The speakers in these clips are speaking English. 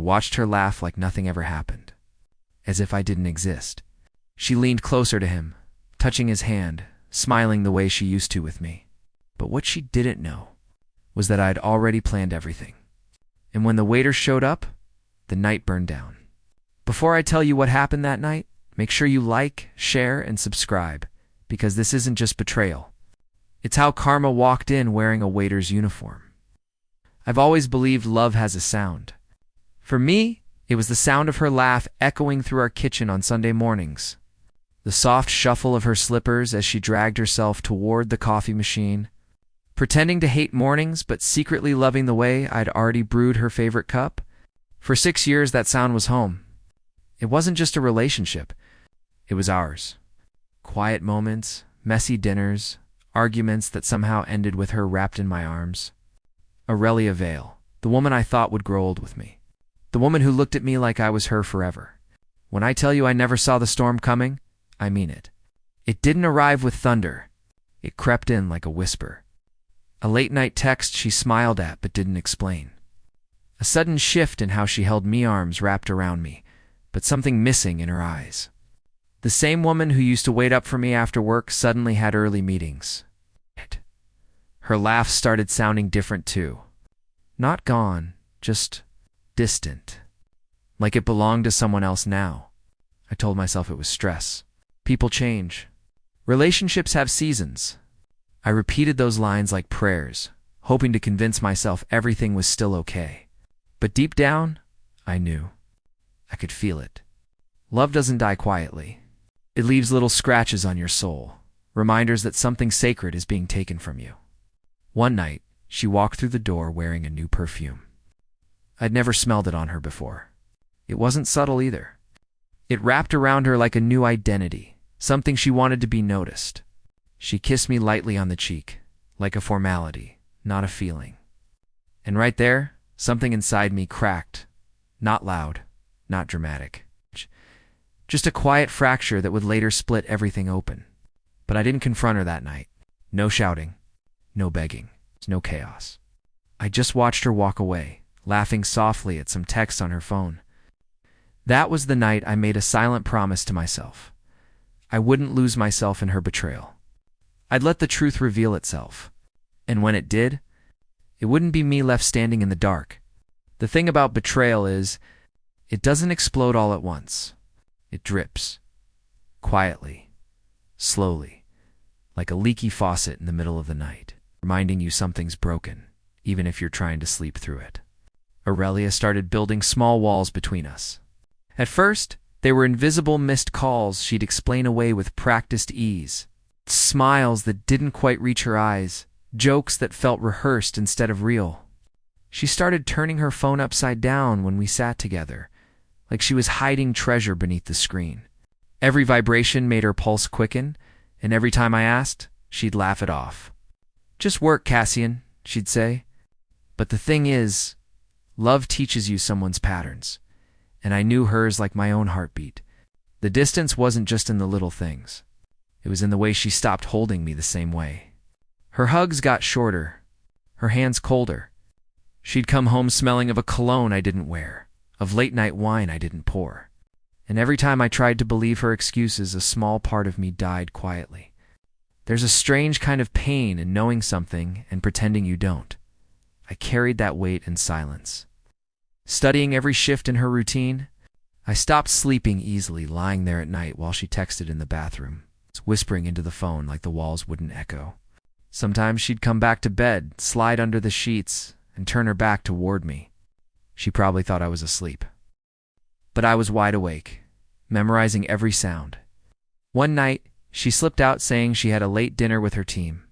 watched her laugh like nothing ever happened, as if I didn't exist. She leaned closer to him, touching his hand, smiling the way she used to with me. But what she didn't know was that I'd already planned everything. And when the waiter showed up, the night burned down. Before I tell you what happened that night, make sure you like, share, and subscribe, because this isn't just betrayal. It's how karma walked in wearing a waiter's uniform. I've always believed love has a sound. For me, it was the sound of her laugh echoing through our kitchen on Sunday mornings, the soft shuffle of her slippers as she dragged herself toward the coffee machine, pretending to hate mornings but secretly loving the way I'd already brewed her favorite cup. For 6 years, that sound was home. It wasn't just a relationship. It was ours. Quiet moments, messy dinners, arguments that somehow ended with her wrapped in my arms. Aurelia Vale, the woman I thought would grow old with me. The woman who looked at me like I was her forever. When I tell you I never saw the storm coming, I mean it. It didn't arrive with thunder. It crept in like a whisper. A late-night text she smiled at but didn't explain. A sudden shift in how she held me, arms wrapped around me, but something missing in her eyes. The same woman who used to wait up for me after work suddenly had early meetings. Her laugh started sounding different too. Not gone, just distant. Like it belonged to someone else now. I told myself it was stress. People change. Relationships have seasons. I repeated those lines like prayers, hoping to convince myself everything was still okay. But deep down, I knew. I could feel it. Love doesn't die quietly. It leaves little scratches on your soul, reminders that something sacred is being taken from you. One night, she walked through the door wearing a new perfume. I'd never smelled it on her before. It wasn't subtle either. It wrapped around her like a new identity, something she wanted to be noticed. She kissed me lightly on the cheek, like a formality, not a feeling. And right there, something inside me cracked. Not loud, not dramatic. Just a quiet fracture that would later split everything open. But I didn't confront her that night. No shouting, no begging, no chaos. I just watched her walk away, laughing softly at some text on her phone. That was the night I made a silent promise to myself. I wouldn't lose myself in her betrayal. I'd let the truth reveal itself. And when it did, it wouldn't be me left standing in the dark. The thing about betrayal is, it doesn't explode all at once. It drips. Quietly. Slowly. Like a leaky faucet in the middle of the night, reminding you something's broken, even if you're trying to sleep through it. Aurelia started building small walls between us. At first, they were invisible missed calls she'd explain away with practiced ease. Smiles that didn't quite reach her eyes, jokes that felt rehearsed instead of real. She started turning her phone upside down when we sat together, like she was hiding treasure beneath the screen. Every vibration made her pulse quicken, and every time I asked, she'd laugh it off. "Just work, Cassian," she'd say. But the thing is, love teaches you someone's patterns, and I knew hers like my own heartbeat. The distance wasn't just in the little things. It was in the way she stopped holding me the same way. Her hugs got shorter, her hands colder. She'd come home smelling of a cologne I didn't wear, of late-night wine I didn't pour. And every time I tried to believe her excuses, a small part of me died quietly. There's a strange kind of pain in knowing something and pretending you don't. I carried that weight in silence. Studying every shift in her routine, I stopped sleeping easily, lying there at night while she texted in the bathroom, whispering into the phone like the walls wouldn't echo. Sometimes she'd come back to bed, slide under the sheets, and turn her back toward me. She probably thought I was asleep. But I was wide awake, memorizing every sound. One night, she slipped out saying she had a late dinner with her team.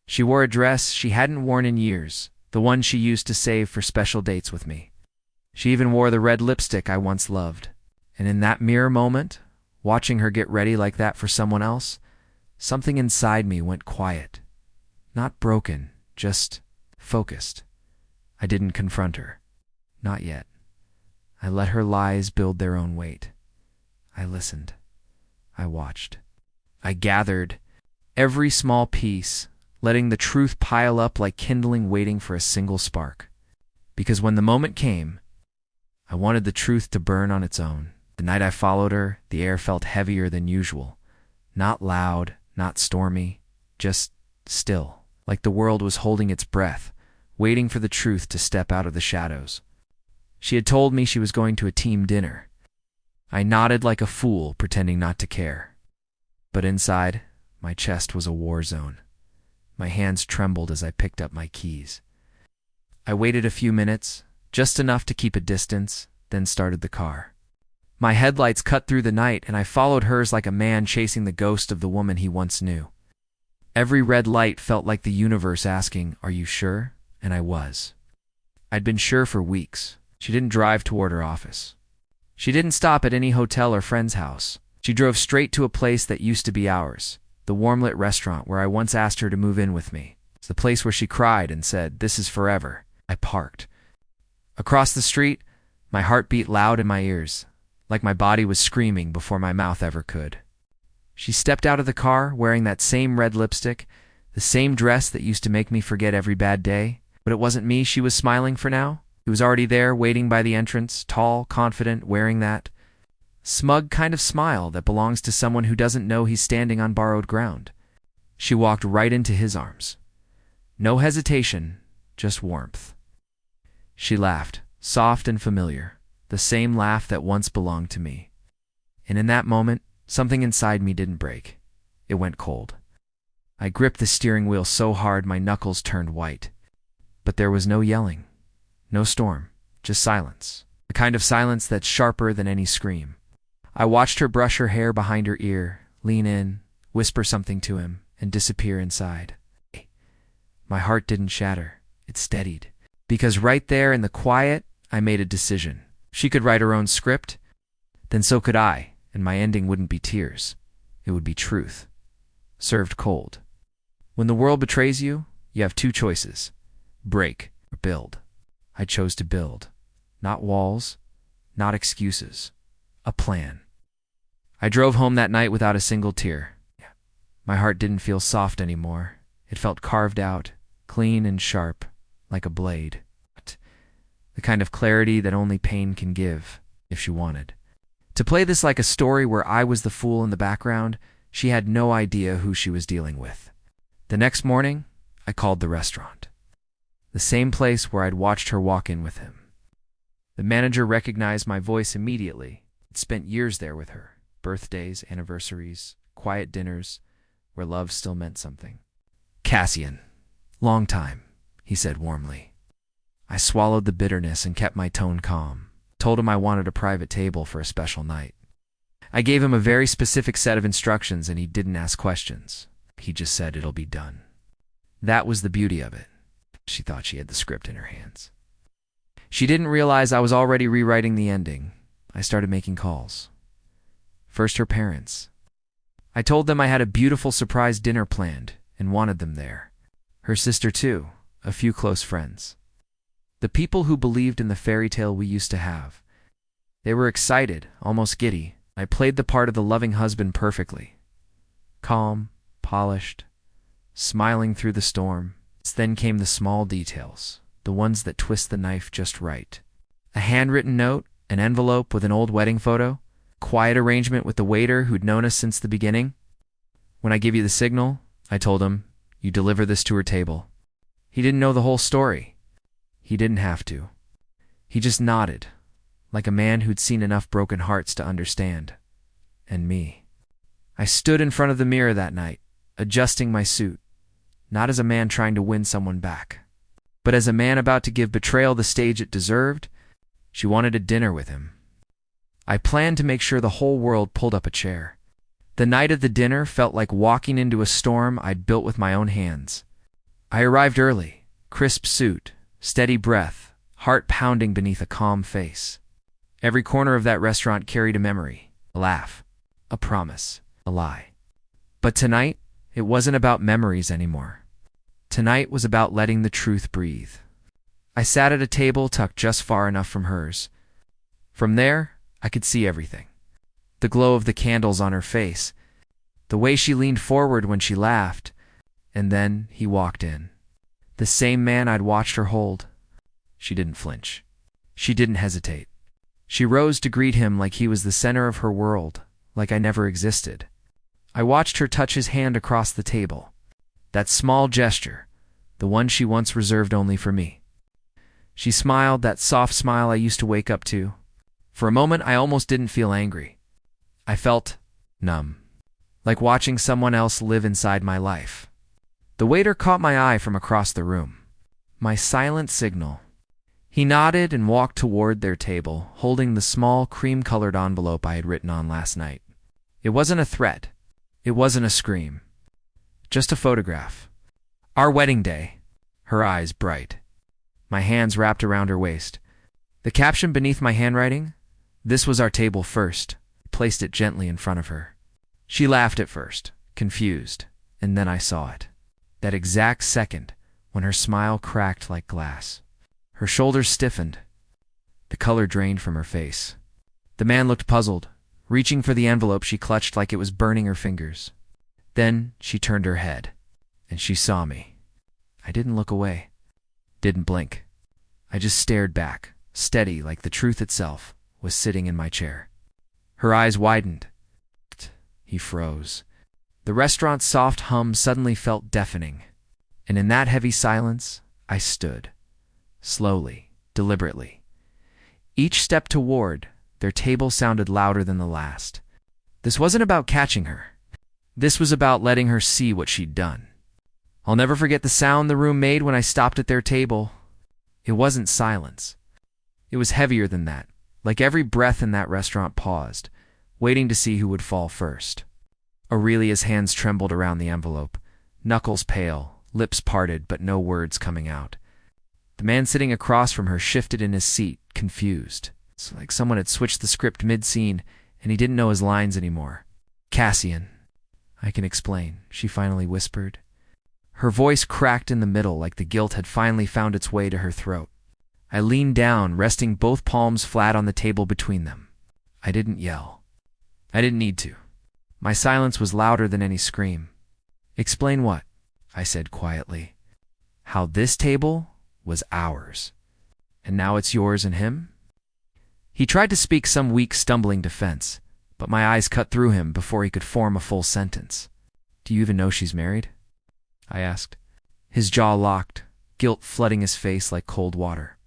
She wore a dress she hadn't worn in years, the one she used to save for special dates with me. She even wore the red lipstick I once loved. And in that mirror moment, watching her get ready like that for someone else, something inside me went quiet. Not broken, just focused. I didn't confront her. Not yet. I let her lies build their own weight. I listened. I watched. I gathered every small piece, letting the truth pile up like kindling waiting for a single spark. Because when the moment came, I wanted the truth to burn on its own. The night I followed her, the air felt heavier than usual. Not loud, not stormy, just still, like the world was holding its breath, waiting for the truth to step out of the shadows. She had told me she was going to a team dinner. I nodded like a fool, pretending not to care. But inside, my chest was a war zone. My hands trembled as I picked up my keys. I waited a few minutes, just enough to keep a distance, then started the car. My headlights cut through the night, and I followed hers like a man chasing the ghost of the woman he once knew. Every red light felt like the universe asking, "Are you sure?" And I was. I'd been sure for weeks. She didn't drive toward her office. She didn't stop at any hotel or friend's house. She drove straight to a place that used to be ours, the warm-lit restaurant where I once asked her to move in with me. It's the place where she cried and said, "This is forever." I parked. Across the street, my heart beat loud in my ears, like my body was screaming before my mouth ever could. She stepped out of the car wearing that same red lipstick, the same dress that used to make me forget every bad day. But it wasn't me she was smiling for now. He was already there, waiting by the entrance, tall, confident, wearing that smug kind of smile that belongs to someone who doesn't know he's standing on borrowed ground. She walked right into his arms. No hesitation, just warmth. She laughed, soft and familiar, the same laugh that once belonged to me. And in that moment, something inside me didn't break. It went cold. I gripped the steering wheel so hard my knuckles turned white. But there was no yelling, no storm, just silence. The kind of silence that's sharper than any scream. I watched her brush her hair behind her ear, lean in, whisper something to him, and disappear inside. My heart didn't shatter. It steadied. Because right there in the quiet, I made a decision. She could write her own script, then so could I, and my ending wouldn't be tears. It would be truth, served cold. When the world betrays you, you have two choices: break or build. I chose to build. Not walls, not excuses. A plan. I drove home that night without a single tear. My heart didn't feel soft anymore. It felt carved out, clean and sharp, like a blade. The kind of clarity that only pain can give, if she wanted. To play this like a story where I was the fool in the background, she had no idea who she was dealing with. The next morning, I called the restaurant. The same place where I'd watched her walk in with him. The manager recognized my voice immediately. I'd spent years there with her. Birthdays, anniversaries, quiet dinners, where love still meant something. "Cassian. Long time," he said warmly. I swallowed the bitterness and kept my tone calm. Told him I wanted a private table for a special night. I gave him a very specific set of instructions and he didn't ask questions. He just said it'll be done. That was the beauty of it. She thought she had the script in her hands. She didn't realize I was already rewriting the ending. I started making calls. First her parents. I told them I had a beautiful surprise dinner planned and wanted them there. Her sister too, a few close friends. The people who believed in the fairy tale we used to have. They were excited, almost giddy. I played the part of the loving husband perfectly. Calm, polished, smiling through the storm. Then came the small details, the ones that twist the knife just right. A handwritten note, an envelope with an old wedding photo, quiet arrangement with the waiter who'd known us since the beginning. When I give you the signal, I told him, you deliver this to her table. He didn't know the whole story. He didn't have to. He just nodded, like a man who'd seen enough broken hearts to understand. And me. I stood in front of the mirror that night, adjusting my suit, not as a man trying to win someone back, but as a man about to give betrayal the stage it deserved. She wanted a dinner with him. I planned to make sure the whole world pulled up a chair. The night of the dinner felt like walking into a storm I'd built with my own hands. I arrived early, crisp suit, steady breath, heart pounding beneath a calm face. Every corner of that restaurant carried a memory, a laugh, a promise, a lie. But tonight, it wasn't about memories anymore. Tonight was about letting the truth breathe. I sat at a table tucked just far enough from hers. From there, I could see everything. The glow of the candles on her face, the way she leaned forward when she laughed, and then he walked in. The same man I'd watched her hold. She didn't flinch. She didn't hesitate. She rose to greet him like he was the center of her world, like I never existed. I watched her touch his hand across the table. That small gesture, the one she once reserved only for me. She smiled, that soft smile I used to wake up to. For a moment, I almost didn't feel angry. I felt numb, like watching someone else live inside my life. The waiter caught my eye from across the room. My silent signal. He nodded and walked toward their table, holding the small cream-colored envelope I had written on last night. It wasn't a threat. It wasn't a scream. Just a photograph. Our wedding day. Her eyes bright. My hands wrapped around her waist. The caption beneath my handwriting? This was our table first. I placed it gently in front of her. She laughed at first, confused, and then I saw it. That exact second, when her smile cracked like glass. Her shoulders stiffened. The color drained from her face. The man looked puzzled, reaching for the envelope she clutched like it was burning her fingers. Then she turned her head, and she saw me. I didn't look away. Didn't blink. I just stared back, steady like the truth itself was sitting in my chair. Her eyes widened. He froze. The restaurant's soft hum suddenly felt deafening, and in that heavy silence, I stood. Slowly, deliberately. Each step toward their table sounded louder than the last. This wasn't about catching her. This was about letting her see what she'd done. I'll never forget the sound the room made when I stopped at their table. It wasn't silence. It was heavier than that, like every breath in that restaurant paused, waiting to see who would fall first. Aurelia's hands trembled around the envelope, knuckles pale, lips parted but no words coming out. The man sitting across from her shifted in his seat, confused. It's like someone had switched the script mid-scene and he didn't know his lines anymore. Cassian. I can explain, she finally whispered. Her voice cracked in the middle like the guilt had finally found its way to her throat. I leaned down, resting both palms flat on the table between them. I didn't yell. I didn't need to. My silence was louder than any scream. Explain what? I said quietly. How this table was ours. And now it's yours and him? He tried to speak some weak, stumbling defense, but my eyes cut through him before he could form a full sentence. Do you even know she's married? I asked. His jaw locked, guilt flooding his face like cold water.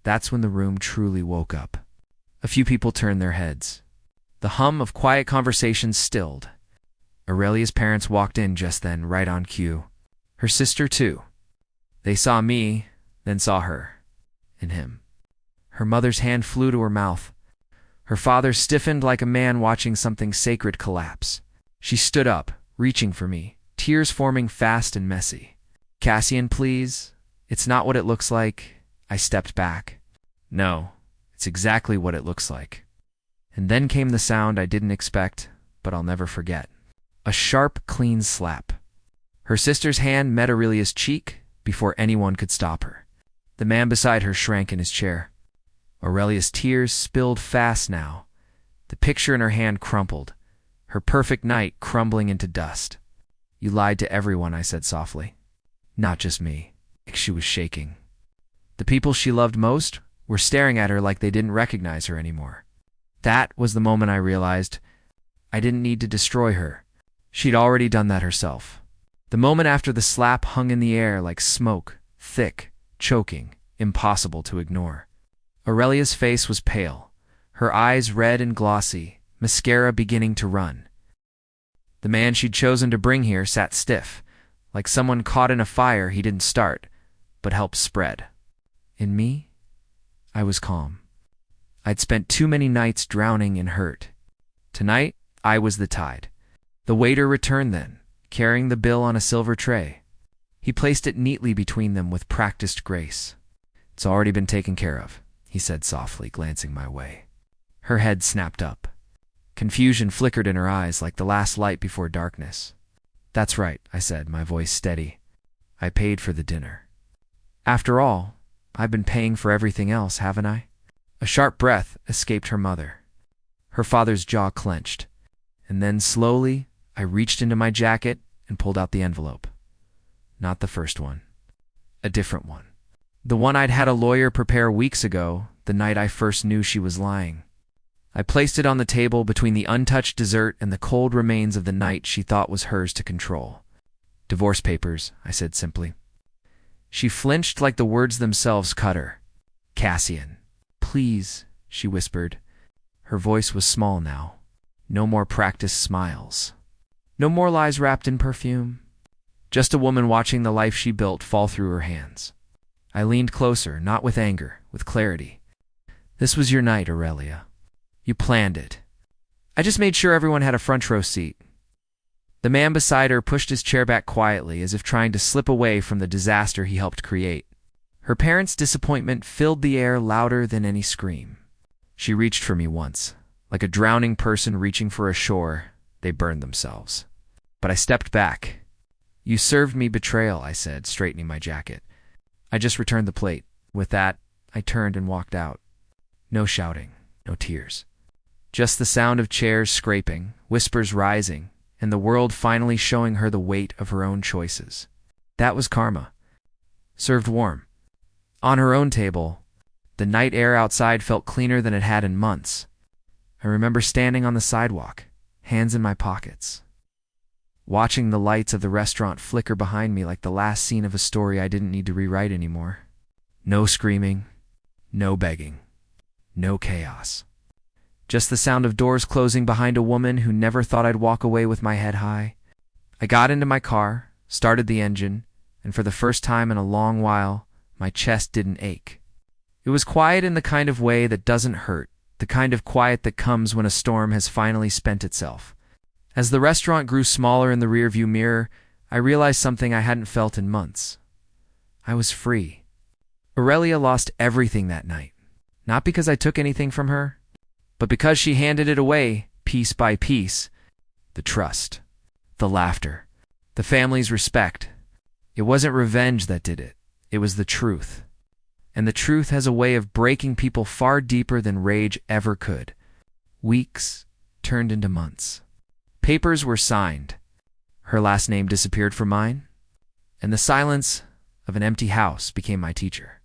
That's when the room truly woke up. A few people turned their heads. The hum of quiet conversations stilled. Aurelia's parents walked in just then, right on cue. Her sister, too. They saw me, then saw her. And him. Her mother's hand flew to her mouth. Her father stiffened like a man watching something sacred collapse. She stood up, reaching for me, tears forming fast and messy. Cassian, please. It's not what it looks like. I stepped back. No, it's exactly what it looks like. And then came the sound I didn't expect, but I'll never forget. A sharp, clean slap. Her sister's hand met Aurelia's cheek before anyone could stop her. The man beside her shrank in his chair. Aurelia's tears spilled fast now. The picture in her hand crumpled, her perfect night crumbling into dust. You lied to everyone, I said softly. Not just me. She was shaking. The people she loved most were staring at her like they didn't recognize her anymore. That was the moment I realized I didn't need to destroy her. She'd already done that herself. The moment after the slap hung in the air like smoke, thick, choking, impossible to ignore. Aurelia's face was pale, her eyes red and glossy, mascara beginning to run. The man she'd chosen to bring here sat stiff, like someone caught in a fire he didn't start, but helped spread. In me, I was calm. I'd spent too many nights drowning in hurt. Tonight, I was the tide. The waiter returned then, carrying the bill on a silver tray. He placed it neatly between them with practiced grace. It's already been taken care of, he said softly, glancing my way. Her head snapped up. Confusion flickered in her eyes like the last light before darkness. That's right, I said, my voice steady. I paid for the dinner. After all, I've been paying for everything else, haven't I? A sharp breath escaped her mother. Her father's jaw clenched. And then slowly, I reached into my jacket and pulled out the envelope. Not the first one. A different one. The one I'd had a lawyer prepare weeks ago, the night I first knew she was lying. I placed it on the table between the untouched dessert and the cold remains of the night she thought was hers to control. "Divorce papers," I said simply. She flinched like the words themselves cut her. "Cassian." "Please," she whispered. Her voice was small now. No more practiced smiles. No more lies wrapped in perfume. Just a woman watching the life she built fall through her hands. I leaned closer, not with anger, with clarity. "This was your night, Aurelia. You planned it. I just made sure everyone had a front row seat." The man beside her pushed his chair back quietly, as if trying to slip away from the disaster he helped create. Her parents' disappointment filled the air louder than any scream. She reached for me once. Like a drowning person reaching for a shore, they burned themselves. But I stepped back. "You served me betrayal," I said, straightening my jacket. I just returned the plate. With that, I turned and walked out. No shouting, no tears. Just the sound of chairs scraping, whispers rising, and the world finally showing her the weight of her own choices. That was karma. Served warm. On her own table, the night air outside felt cleaner than it had in months. I remember standing on the sidewalk, hands in my pockets, watching the lights of the restaurant flicker behind me like the last scene of a story I didn't need to rewrite anymore. No screaming, no begging, no chaos. Just the sound of doors closing behind a woman who never thought I'd walk away with my head high. I got into my car, started the engine, and for the first time in a long while, my chest didn't ache. It was quiet in the kind of way that doesn't hurt, the kind of quiet that comes when a storm has finally spent itself. As the restaurant grew smaller in the rearview mirror, I realized something I hadn't felt in months. I was free. Aurelia lost everything that night. Not because I took anything from her, but because she handed it away, piece by piece. The trust, the laughter, the family's respect. It wasn't revenge that did it. It was the truth. And the truth has a way of breaking people far deeper than rage ever could. Weeks turned into months. Papers were signed. Her last name disappeared from mine. And the silence of an empty house became my teacher.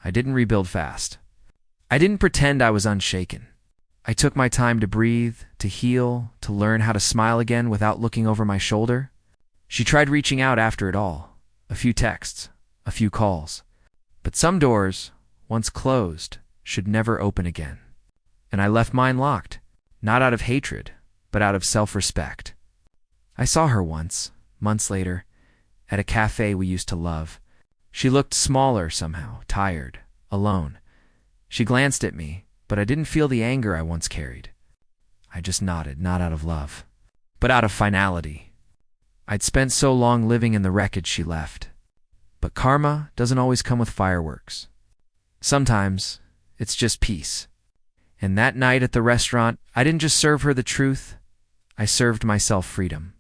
I didn't rebuild fast. I didn't pretend I was unshaken. I took my time to breathe, to heal, to learn how to smile again without looking over my shoulder. She tried reaching out after it all. A few texts, a few calls. But some doors, once closed, should never open again. And I left mine locked, not out of hatred, but out of self-respect. I saw her once, months later, at a cafe we used to love. She looked smaller somehow, tired, alone. She glanced at me, but I didn't feel the anger I once carried. I just nodded, not out of love, but out of finality. I'd spent so long living in the wreckage she left. But karma doesn't always come with fireworks. Sometimes it's just peace. And that night at the restaurant, I didn't just serve her the truth, I served myself freedom.